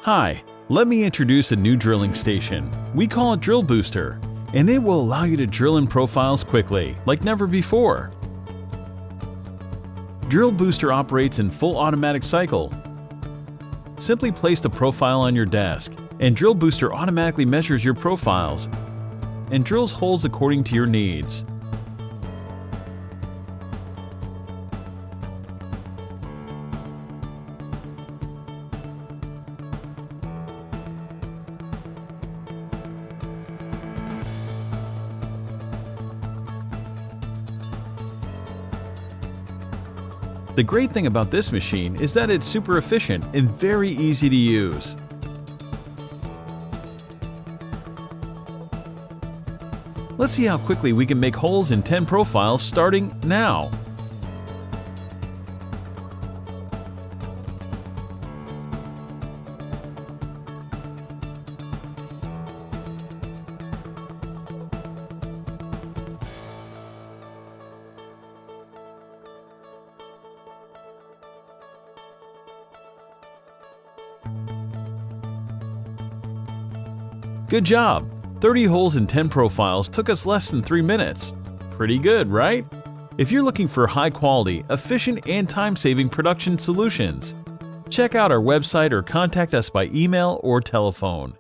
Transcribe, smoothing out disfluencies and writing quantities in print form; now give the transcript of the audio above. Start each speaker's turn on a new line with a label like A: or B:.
A: Hi, let me introduce a new drilling station. We call it Drillbooster, and it will allow you to drill in profiles quickly, like never before. Drillbooster operates in full automatic cycle. Simply place the profile on your desk, and Drillbooster automatically measures your profiles and drills holes according to your needs. The great thing about this machine is that it's super efficient and very easy to use. Let's see how quickly we can make holes in 10 profiles starting now. Good job! 30 holes in 10 profiles took us less than 3 minutes. Pretty good, right? If you're looking for high quality, efficient, and time-saving production solutions, check out our website or contact us by email or telephone.